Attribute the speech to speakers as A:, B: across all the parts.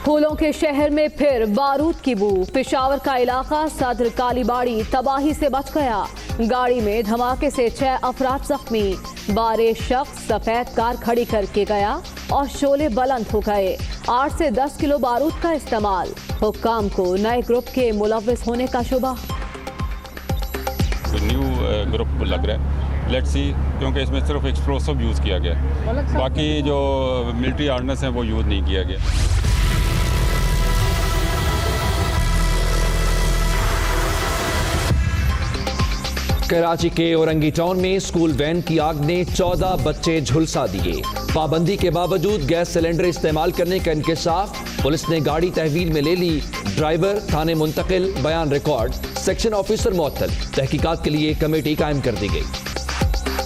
A: پھولوں کے شہر میں پھر بارود کی بو، پشاور کا علاقہ صدر کالی باڑی تباہی سے بچ گیا، گاڑی میں دھماکے سے 6 افراد زخمی، 12 شخص سفید کار کھڑی کر کے گیا اور شعلے بلند ہو گئے، 8 سے 10 کلو بارود کا استعمال، حکام کو نئے گروپ کے ملوث ہونے کا شبہ۔
B: نیو گروپ لگ رہا ہے، لیٹ سی، کیونکہ اس میں صرف ایکسپلوسو یوز کیا گیا، باقی جو ملٹری آرڈننس ہیں وہ یوز نہیں کیا گیا۔
C: کراچی کے اورنگی ٹاؤن میں اسکول وین کی آگ نے 14 بچے جھلسا دیے، پابندی کے باوجود گیس سلنڈر استعمال کرنے کا انکشاف، پولیس نے گاڑی تحویل میں لے لی، ڈرائیور تھانے منتقل، بیان ریکارڈ، سیکشن آفیسر معطل، تحقیقات کے لیے کمیٹی قائم کر دی گئی۔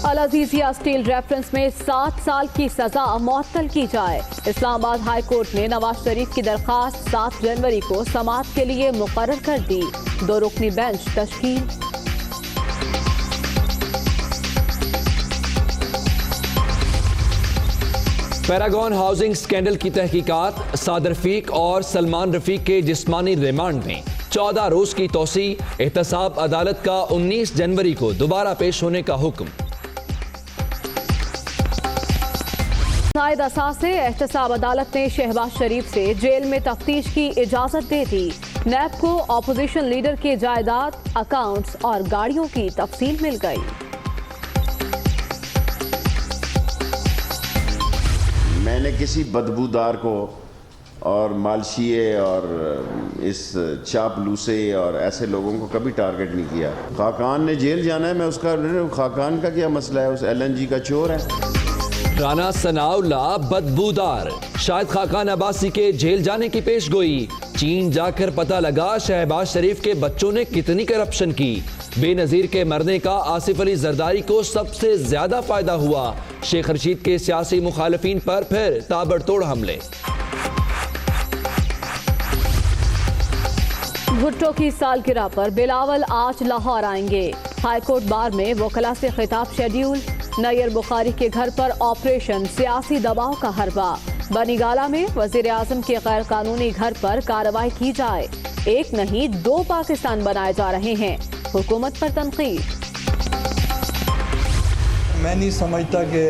A: العزیزیہ اسٹیل ریفرنس میں 7 سال کی سزا معطل کی جائے، اسلام آباد ہائی کورٹ نے نواز شریف کی درخواست 7 جنوری کو سماعت کے لیے مقرر کر دی، 2 رکنی بینچ تشکیل۔
C: پیراگون ہاؤسنگ سکینڈل کی تحقیقات، سعد رفیق اور سلمان رفیق کے جسمانی ریمانڈ میں 14 روز کی توسیع، احتساب عدالت کا 19 جنوری کو دوبارہ پیش ہونے کا حکم۔
A: زائد اثاثے، احتساب عدالت نے شہباز شریف سے جیل میں تفتیش کی اجازت دے دی، نیب کو اپوزیشن لیڈر کے جائیداد، اکاؤنٹس اور گاڑیوں کی تفصیل مل گئی۔
D: میں نے کسی بدبودار کو اور مالشیے اور اس چاپلوسے اور ایسے لوگوں کو کبھی ٹارگٹ نہیں کیا۔ خاقان نے جیل جانا ہے، میں اس کا، خاقان کا کیا مسئلہ ہے، اس LNG کا چور ہے۔
C: رانا ثناء اللہ بدبودار، شاہد خاقان عباسی کے جیل جانے کی پیش گوئی، چین جا کر پتہ لگا شہباز شریف کے بچوں نے کتنی کرپشن کی، بے نظیر کے مرنے کا آصف علی زرداری کو سب سے زیادہ فائدہ ہوا، شیخ رشید کے سیاسی مخالفین پر پھر تابڑ توڑ حملے۔
A: بھٹو کی سالگرہ پر بلاول آج لاہور آئیں گے، ہائی کورٹ بار میں وکلاء سے خطاب شیڈیول، نیئر بخاری کے گھر پر آپریشن سیاسی دباؤ کا حربہ، بنی گالہ میں وزیر اعظم کے غیر قانونی گھر پر کارروائی کی جائے، 1 نہیں 2 پاکستان بنائے جا رہے ہیں، حکومت پر تنقید۔
E: میں نہیں سمجھتا کہ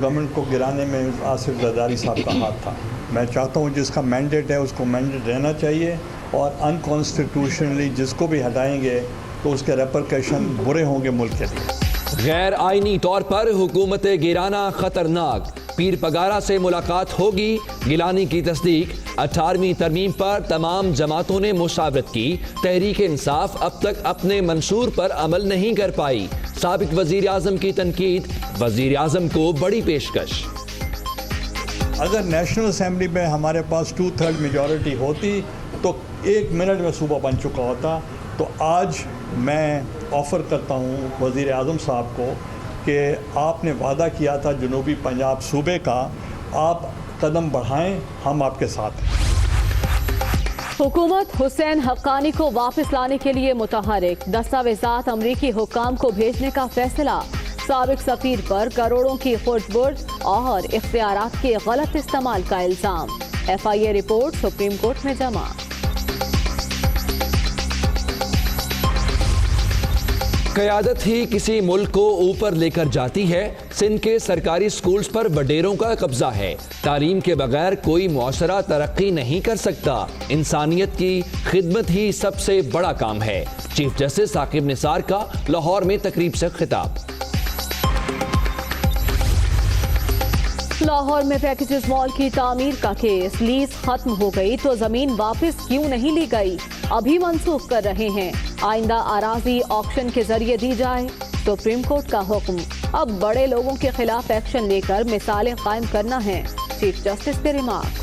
E: گورنمنٹ کو گرانے میں آصف زرداری صاحب کا ہاتھ تھا، میں چاہتا ہوں جس کا مینڈیٹ ہے اس کو مینڈیٹ رہنا چاہیے، اور انکانسٹیٹیوشنلی جس کو بھی ہٹائیں گے تو اس کے ریپرکیشن برے ہوں گے ملک کے لیے۔
C: غیر آئینی طور پر حکومت گیلانی خطرناک، پیر پگارا سے ملاقات ہوگی، گیلانی کی تصدیق، 18ویں ترمیم پر تمام جماعتوں نے مشاورت کی، تحریک انصاف اب تک اپنے منشور پر عمل نہیں کر پائی، سابق وزیر اعظم کی تنقید، وزیر اعظم کو بڑی پیشکش۔
E: اگر نیشنل اسمبلی میں ہمارے پاس 2/3 میجورٹی ہوتی تو 1 منٹ میں صوبہ بن چکا ہوتا، تو آج میں آفر کرتا ہوں وزیر اعظم صاحب کو کہ آپ نے وعدہ کیا تھا جنوبی پنجاب صوبے کا، آپ قدم بڑھائیں، ہم آپ کے ساتھ ہیں۔
A: حکومت حسین حقانی کو واپس لانے کے لیے متحرک، دستاویزات امریکی حکام کو بھیجنے کا فیصلہ، سابق سفیر پر کروڑوں کی خرد برد اور اختیارات کے غلط استعمال کا الزام، FIA رپورٹ سپریم کورٹ میں جمع۔
C: قیادت ہی کسی ملک کو اوپر لے کر جاتی ہے، سندھ کے سرکاری سکولز پر وڈیروں کا قبضہ ہے، تعلیم کے بغیر کوئی معاشرہ ترقی نہیں کر سکتا، انسانیت کی خدمت ہی سب سے بڑا کام ہے، چیف جسٹس ثاقب نثار کا لاہور میں تقریب سے خطاب۔
A: لاہور میں پیکیجز مال کی تعمیر کا کیس، لیز ختم ہو گئی تو زمین واپس کیوں نہیں لی گئی، ابھی منسوخ کر رہے ہیں، آئندہ اراضی آکشن کے ذریعے دی جائے، سپریم کورٹ کا حکم، اب بڑے لوگوں کے خلاف ایکشن لے کر مثالیں قائم کرنا ہے، چیف جسٹس کے ریمارکس۔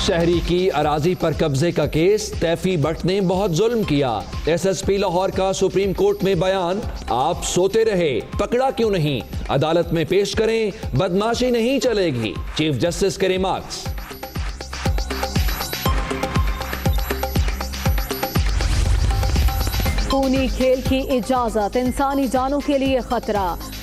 C: شہری کی اراضی پر قبضے کا کیس، تیفی بٹ نے بہت ظلم کیا، SSP لاہور کا سپریم کورٹ میں بیان، آپ سوتے رہے، پکڑا کیوں نہیں، عدالت میں پیش کریں، بدماشی نہیں چلے گی، چیف جسٹس کے ریمارکس۔
A: خونی کھیل کی اجازت انسانی جانوں کے لیے خطرہ،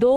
A: 2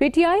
A: PTI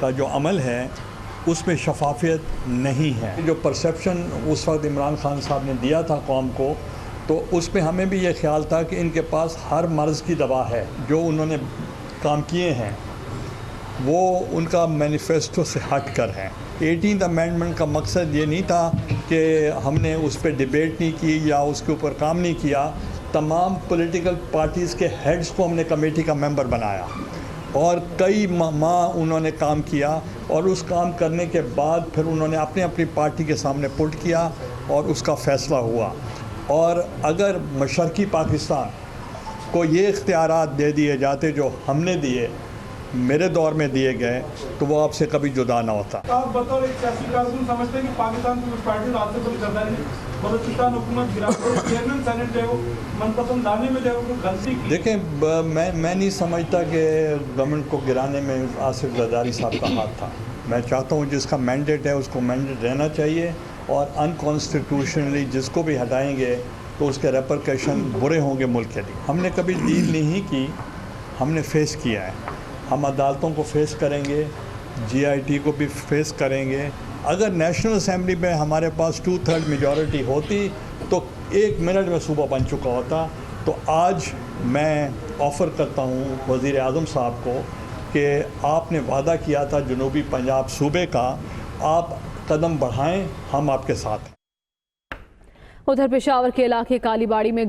E: کا جو عمل ہے اس میں شفافیت نہیں ہے. جو پرسیپشن اس وقت عمران خان صاحب نے دیا تھا قوم کو، تو اس میں ہمیں بھی یہ خیال تھا کہ ان کے پاس ہر مرض کی دوا ہے. جو انہوں نے کام کیے ہیں وہ ان کا مینیفیسٹو سے ہٹ کر ہیں. 18th امینڈمنٹ کا مقصد یہ نہیں تھا کہ ہم نے اس پہ ڈیبیٹ نہیں کی یا اس کے اوپر کام نہیں کیا. تمام پولیٹیکل پارٹیز کے ہیڈز کو ہم نے کمیٹی کا ممبر بنایا اور کئی ماہ انہوں نے کام کیا، اور اس کام کرنے کے بعد پھر انہوں نے اپنی پارٹی کے سامنے پٹ کیا اور اس کا فیصلہ ہوا. اور اگر مشرقی پاکستان کو یہ اختیارات دے دیے جاتے جو ہم نے دیے، میرے دور میں دیے گئے، تو وہ آپ سے کبھی جدا نہ ہوتا.
F: آپ بطور ایک سیاسی کارکن سمجھتے ہیں کہ پاکستان کی کچھ پارٹی رات سے بڑی زرداری بلوچستان حکومت گرا چیئرمین سینٹ جو ہے وہ منتظم لانے میں جو ہے وہ غلطی کی؟ دیکھیں،
E: میں نہیں سمجھتا کہ گورنمنٹ کو گرانے میں آصف زرداری صاحب کا ہاتھ تھا. میں چاہتا ہوں جس کا مینڈیٹ ہے اس کو مینڈیٹ رہنا چاہیے، اور انکانسٹیٹیوشنلی جس کو بھی ہٹائیں گے تو اس کے ریپرکیشن برے ہوں گے ملک کے لیے. ہم نے کبھی ڈیل نہیں کی، ہم نے فیس کیا ہے. ہم عدالتوں کو فیس کریں گے، جی آئی ٹی کو بھی فیس کریں گے. اگر نیشنل اسمبلی میں ہمارے پاس 2/3 میجورٹی ہوتی تو 1 منٹ میں صوبہ بن چکا ہوتا. تو آج میں آفر کرتا ہوں وزیر اعظم صاحب کو کہ آپ نے وعدہ کیا تھا جنوبی پنجاب صوبے کا، آپ قدم بڑھائیں، ہم آپ کے ساتھ ہیں.
A: ادھر پشاور کے علاقے کالی باڑی میں